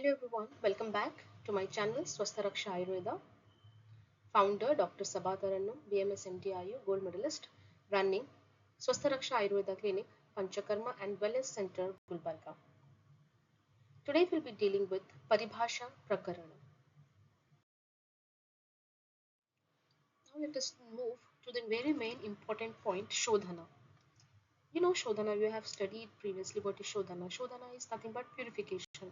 Hello everyone, welcome back to my channel Swastharaksha Ayurveda. Founder Dr. Sabataranam, BMS MDIU Gold Medalist, running Swastharaksha Ayurveda Clinic, Panchakarma and Wellness Center, Gulbarga. Today we'll be dealing with Paribhasha Prakarana. Now let us move to the very main important point, Shodhana. You know Shodhana, you have studied previously what is Shodhana. Shodhana is nothing but purification,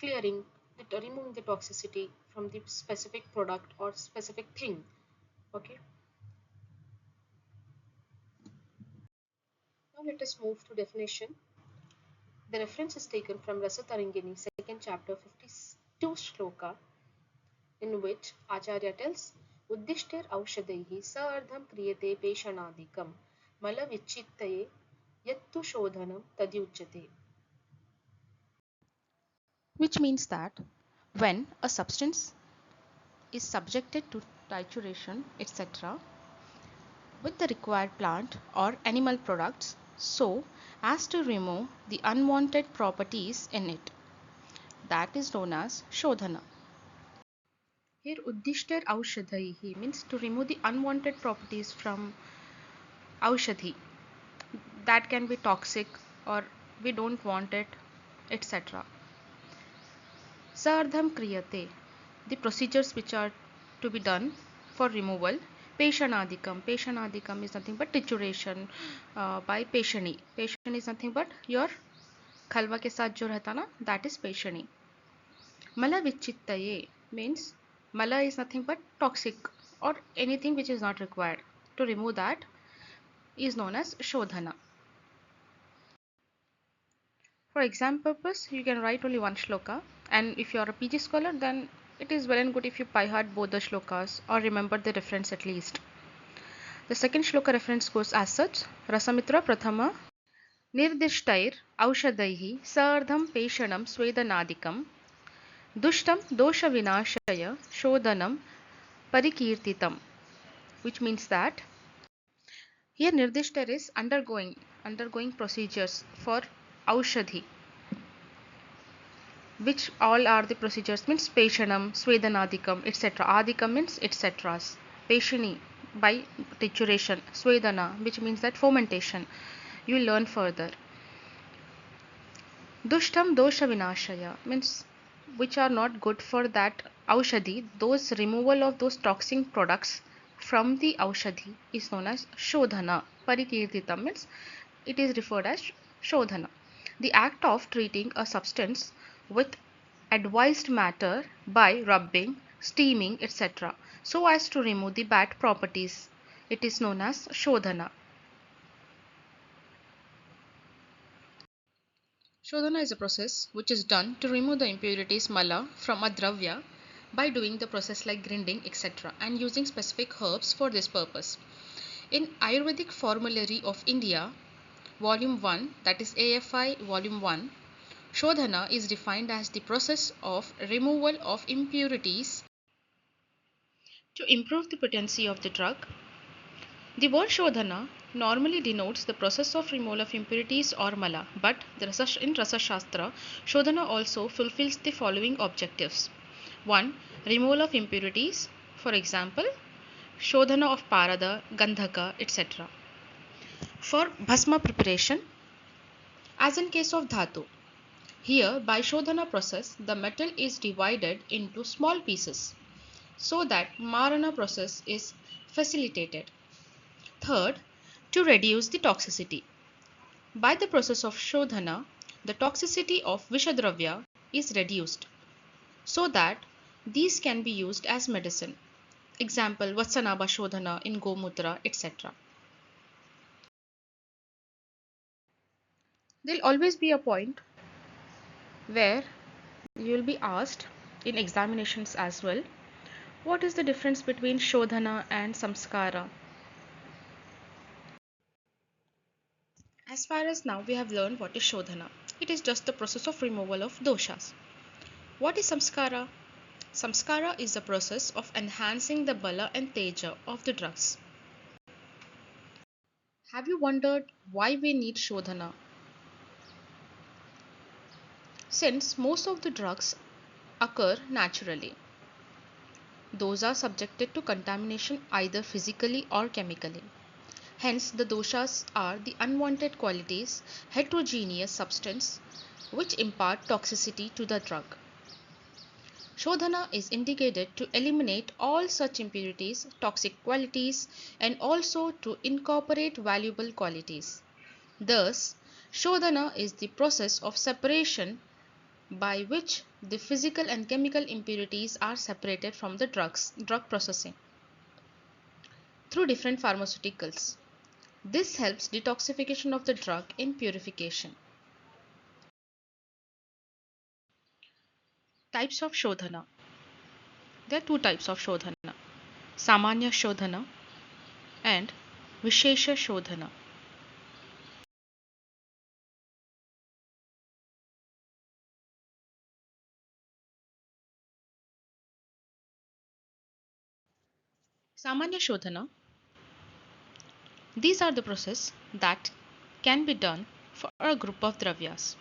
clearing, removing the toxicity from the specific product or specific thing. Okay. Now let us move to definition. The reference is taken from Rasa Tarangini, second chapter, 52 shloka, in which Acharya tells, Uddishtir aushadaihi saardham kriyate peshanadikam mala vichittaye yattu shodhanam tadyuchyate. Which means that when a substance is subjected to trituration, etc., with the required plant or animal products, so as to remove the unwanted properties in it, that is known as Shodhana. Here, Uddishtar Aushadhaihi means to remove the unwanted properties from Aushadhi. That can be toxic or we don't want it, etc. Sardham Kriyate, the procedures which are to be done for removal. Peshanadikam. Peshanadikam is nothing but trituration by Peshani. Peshani is nothing but your khalwa ke saath jo rehta na, that is Peshani. Mala vichittaye means mala is nothing but toxic or anything which is not required. To remove that is known as Shodhana. For exam purpose, you can write only one shloka, and if you are a PG scholar, then it is well and good if you by heart both the shlokas or remember the reference at least. The second shloka reference goes as such: Rasamitra Prathama Nirdishtair Aushadaihi Sardham Peshanam Swedanadikam Dushtam Dosha Vinashaya Shodhanam Parikirtitam, which means that here Nirdishtair is undergoing procedures for Aushadhi, which all are the procedures means Peshanam, Swedanadikam, etc. Adikam means etc. Peshani by trituration, Swedana, which means that fermentation. You will learn further. Dushtam dosha vinashaya means which are not good for that aushadhi. Those removal of those toxic products from the aushadhi is known as Shodhana. Parikirtitam means it is referred as Shodhana. The act of treating a substance with advised matter by rubbing, steaming, etc., so as to remove the bad properties. It is known as Shodhana. Shodhana is a process which is done to remove the impurities mala from a dravya by doing the process like grinding, etc., and using specific herbs for this purpose. In Ayurvedic Formulary of India, Volume 1, that is AFI Volume 1, Shodhana is defined as the process of removal of impurities to improve the potency of the drug. The word Shodhana normally denotes the process of removal of impurities or mala, but in Rasashastra, Shodhana also fulfills the following objectives. 1. Removal of impurities, for example, Shodhana of Parada, Gandhaka, etc. For Bhasma preparation, as in case of Dhatu, here by Shodhana process, the metal is divided into small pieces so that Marana process is facilitated. Third, to reduce the toxicity. By the process of Shodhana, the toxicity of Vishadravya is reduced so that these can be used as medicine. Example, Vatsanaba Shodhana in Gomutra, etc. There will always be a point where you will be asked in examinations as well, what is the difference between Shodhana and Samskara? As far as now we have learned what is Shodhana. It is just the process of removal of doshas. What is Samskara? Samskara is the process of enhancing the bala and teja of the drugs. Have you wondered why we need Shodhana? Since most of the drugs occur naturally, those are subjected to contamination either physically or chemically. Hence, the doshas are the unwanted qualities, heterogeneous substance which impart toxicity to the drug. Shodhana is indicated to eliminate all such impurities, toxic qualities, and also to incorporate valuable qualities. Thus, Shodhana is the process of separation by which the physical and chemical impurities are separated from the drug processing through different pharmaceuticals. This helps detoxification of the drug in purification. Types of Shodhana. There are two types of Shodhana: Samanya Shodhana and Vishesha Shodhana. Samanya Shodhana. These are the process that can be done for a group of dravyas.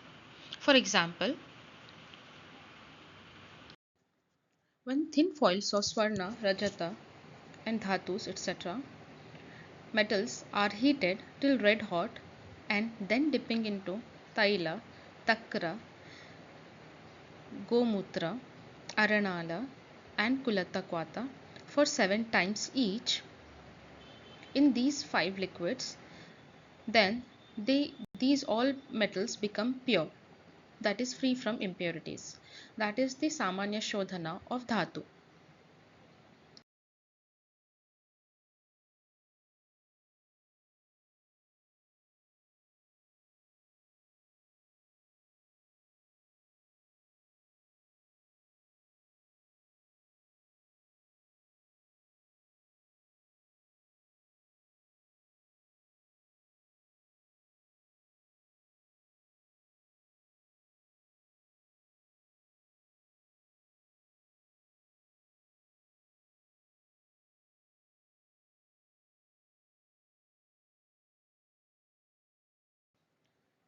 For example, when thin foils of Swarna, Rajata and Dhatus etc. metals are heated till red hot and then dipping into Taila, Takra, Gomutra, Aranala and Kulatakwata for 7 times each in these 5 liquids, then these all metals become pure, that is free from impurities. That is the Samanya Shodhana of Dhatu.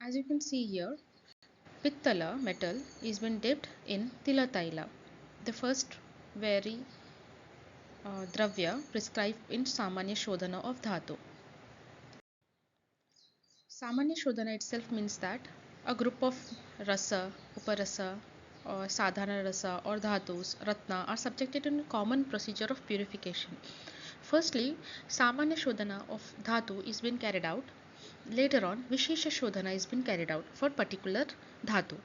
As you can see here, Pittala metal is been dipped in Tilataila, the first very dravya prescribed in Samanya Shodhana of Dhatu. Samanya Shodhana itself means that a group of rasa, uparasa, or sadhana rasa or dhatus, ratna are subjected to a common procedure of purification. Firstly, Samanya Shodhana of dhatu is being carried out. Later on, Vishesha Shodhana is being carried out for particular dhatu.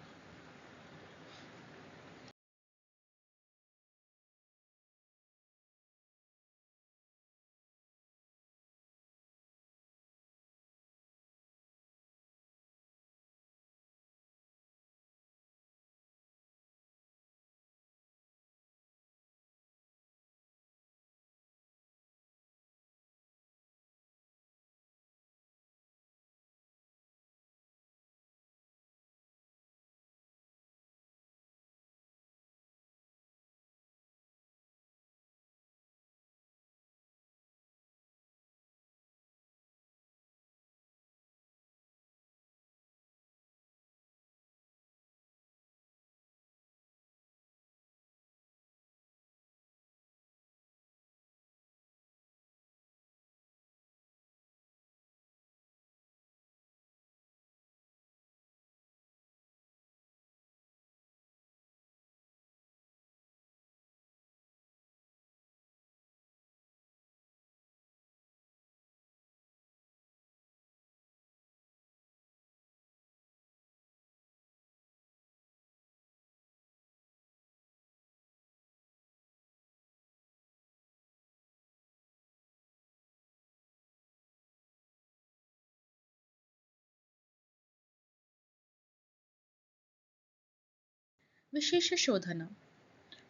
Vishesha Shodhana.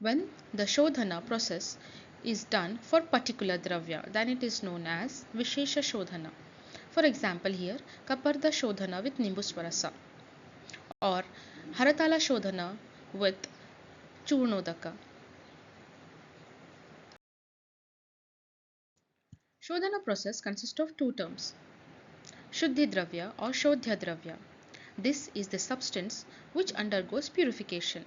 When the Shodhana process is done for particular dravya, then it is known as Vishesha Shodhana. For example, here Kaparda Shodhana with Nimbuswarasa or Haratala Shodhana with Churnodaka. Shodhana process consists of two terms: Shuddhi Dravya or Shodhya Dravya. This is the substance which undergoes purification.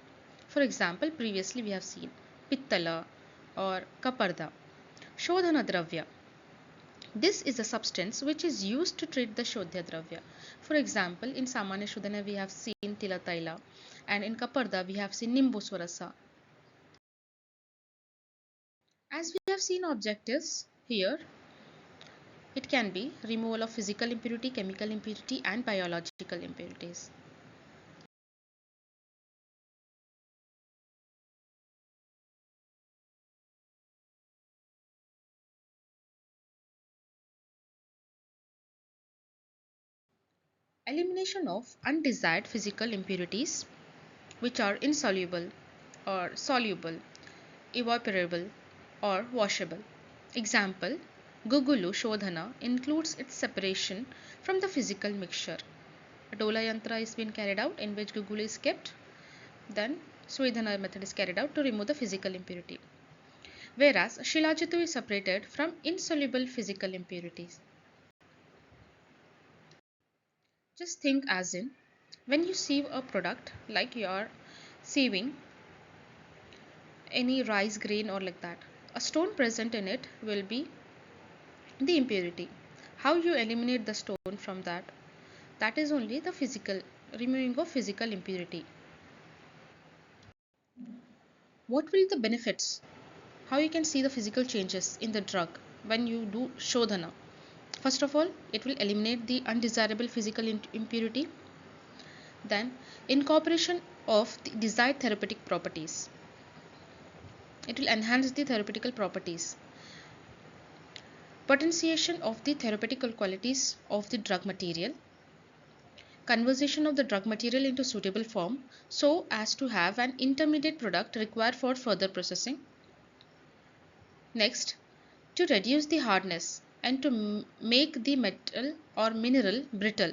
For example, previously we have seen Pittala or Kaparda. Shodhana Dravya. This is a substance which is used to treat the Shodhya Dravya. For example, in Samanya Shodhana we have seen Tila Taila, and in Kaparda we have seen Nimbu Swarasa. As we have seen objectives here, it can be removal of physical impurity, chemical impurity and biological impurities. Elimination of undesired physical impurities which are insoluble or soluble, evaporable or washable. Example, Gugulu Shodhana includes its separation from the physical mixture. A Dola Yantra is being carried out in which Gugulu is kept. Then Swedhana method is carried out to remove the physical impurity. Whereas Shilajitu is separated from insoluble physical impurities. Just think as in when you sieve a product like you are sieving any rice grain or like that, a stone present in it will be the impurity. How you eliminate the stone from that? That is only the physical removing of physical impurity. What will be the benefits? How you can see the physical changes in the drug when you do Shodhana? First of all, it will eliminate the undesirable physical impurity. Then, incorporation of the desired therapeutic properties. It will enhance the therapeutical properties. Potentiation of the therapeutical qualities of the drug material. Conversion of the drug material into suitable form so as to have an intermediate product required for further processing. Next, to reduce the hardness and to make the metal or mineral brittle.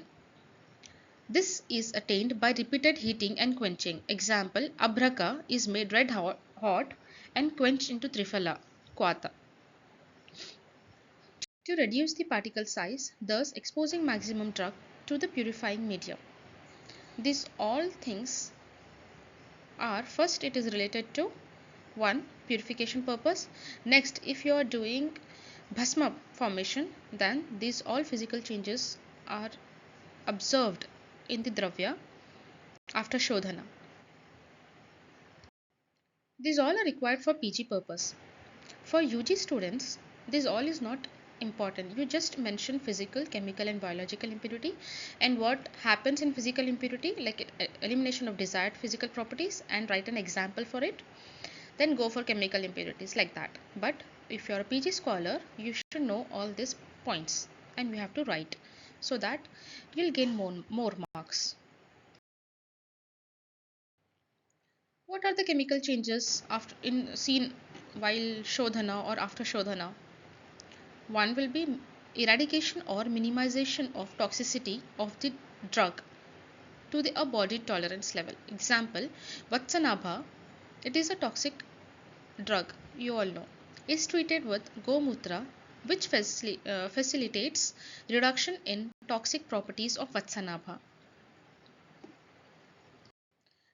This is attained by repeated heating and quenching. Example, Abraka is made red hot and quenched into Triphala, Quata. To reduce the particle size, thus exposing maximum drug to the purifying medium. These all things are, first it is related to one, purification purpose. Next, if you are doing bhasma formation, then these all physical changes are observed in the dravya after shodhana. These all are required for PG purpose. For UG students, this all is not important. You just mention physical, chemical and biological impurity and what happens in physical impurity, like elimination of desired physical properties, and write an example for it. Then go for chemical impurities like that. But if you are a PG scholar, you should know all these points and you have to write so that you'll gain more marks. What are the chemical changes after in seen while shodhana or after shodhana? One will be eradication or minimization of toxicity of the drug to the body tolerance level. Example, Vatsanabha, it is a toxic drug, you all know, is treated with Gomutra, which facilitates reduction in toxic properties of Vatsanabha.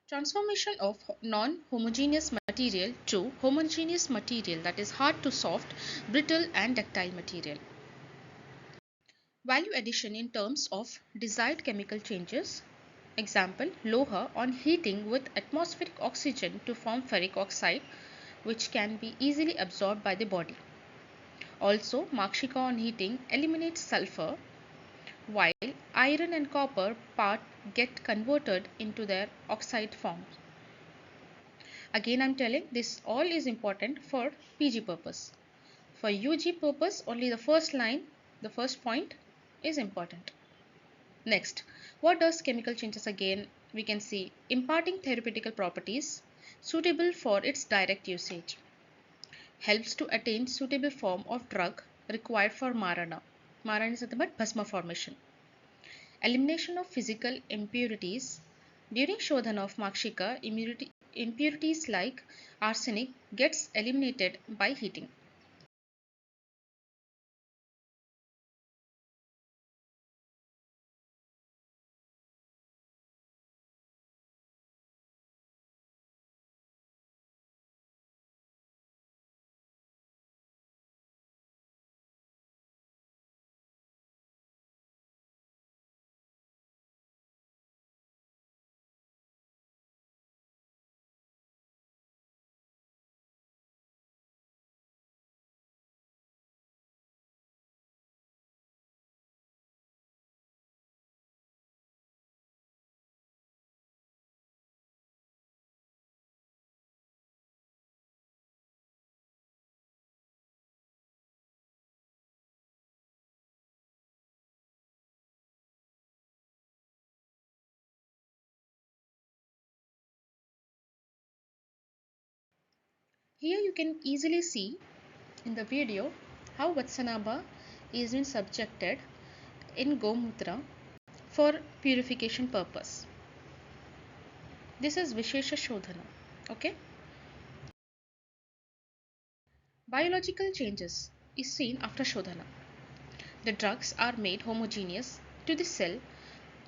Transformation of non-homogeneous material to homogeneous material, that is hard to soft, brittle and ductile material. Value addition in terms of desired chemical changes. Example, Loha on heating with atmospheric oxygen to form ferric oxide, which can be easily absorbed by the body. Also, Makshika on heating eliminates sulfur, while iron and copper part get converted into their oxide form. Again, I am telling this all is important for PG purpose. For UG purpose, only the first line, the first point is important. Next, what does chemical changes again? We can see imparting therapeutical properties suitable for its direct usage. Helps to attain suitable form of drug required for marana. Marana is nothing but bhasma formation. Elimination of physical impurities. During shodhana of makshika, impurities like arsenic gets eliminated by heating. Here you can easily see in the video how Vatsanabha is being subjected in Gomutra for purification purpose. This is Vishesha Shodhana. Okay. Biological changes is seen after Shodhana. The drugs are made homogeneous to the cell,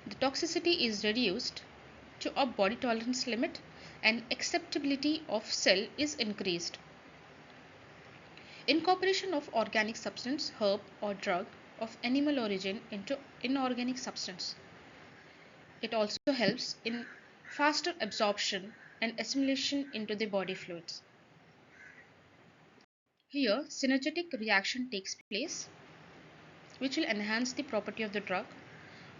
the toxicity is reduced to a body tolerance limit, and acceptability of cell is increased. Incorporation of organic substance, herb or drug of animal origin into inorganic substance. It also helps in faster absorption and assimilation into the body fluids. Here, synergetic reaction takes place, which will enhance the property of the drug,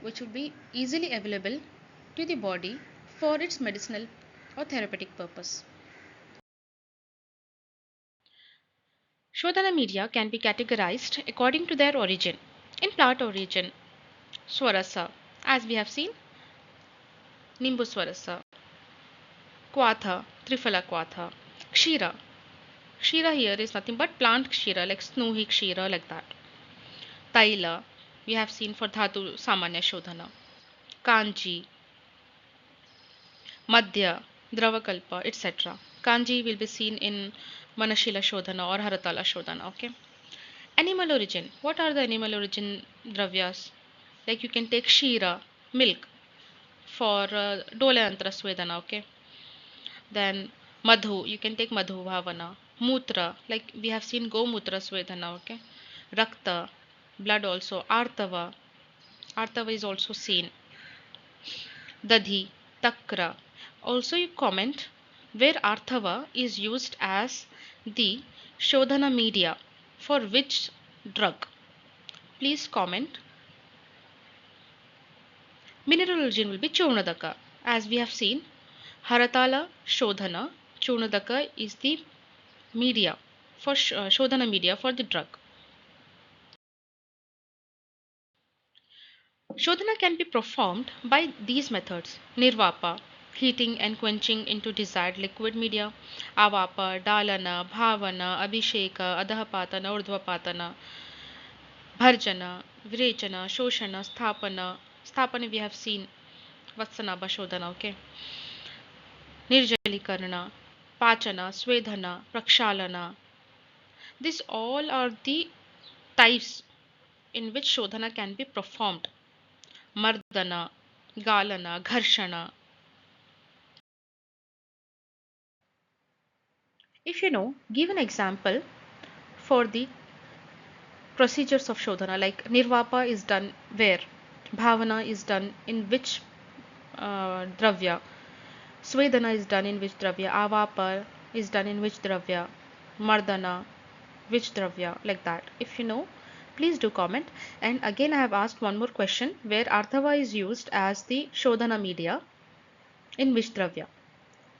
which will be easily available to the body for its medicinal or therapeutic purpose. Shodhana media can be categorized according to their origin. In plant origin, Swarasa, as we have seen, Nimbu Swarasa, Kwatha, Trifala Kwatha, Kshira. Kshira here is nothing but plant Kshira, like Snuhi Kshira, like that. Taila, we have seen for Dhatu Samanya Shodhana. Kanji, Madhya, Dravakalpa, etc. Kanji will be seen in Manashila Shodhana or Haratala Shodhana. Okay. Animal origin. What are the animal origin dravyas? Like you can take Shira, milk, for Dolantra Swedana. Okay. Then Madhu, you can take Madhu Bhavana. Mutra, like we have seen Gomutra Swedana. Okay. Rakta, blood also. Artava, Artava is also seen. Dadhi, Takra. Also, you comment where Arthava is used as the Shodhana media for which drug. Please comment. Mineral origin will be Churnadaka. As we have seen, Haratala Shodhana, Churnadaka is the media for Shodhana media for the drug. Shodhana can be performed by these methods: Nirvapa, heating and quenching into desired liquid media; Avapa, Dalana, Bhavana, Abhisheka, Adhapatana, Urdhvapatana, Bharjana, Virechana, Shoshana, Sthapana. Sthapana we have seen Vatsanabha Shodhana, okay. Nirjalikarana, Pachana, Swedhana, Prakshalana. These all are the types in which Shodhana can be performed. Mardana, Galana, Gharshana. If you know, give an example for the procedures of Shodhana, like Nirvapa is done where, Bhavana is done in which dravya, Swedana is done in which dravya, Avapa is done in which dravya, Mardana, which dravya, like that. If you know, please do comment. And again, I have asked one more question where Arthava is used as the Shodhana media in which dravya.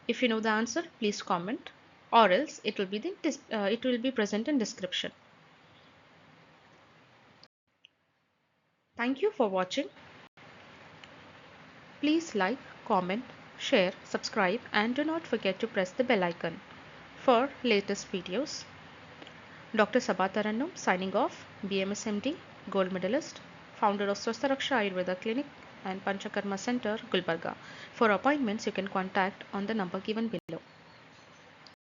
If you know the answer, please comment, or else it will be present in description. Thank you for watching. Please like, comment, share, subscribe, and do not forget to press the bell icon for latest videos. Dr. Sabha Tarannum signing off, BMS MD, gold medalist, founder of Swastha Raksha Ayurveda Clinic and Panchakarma Center, Gulbarga. For appointments, you can contact on the number given below.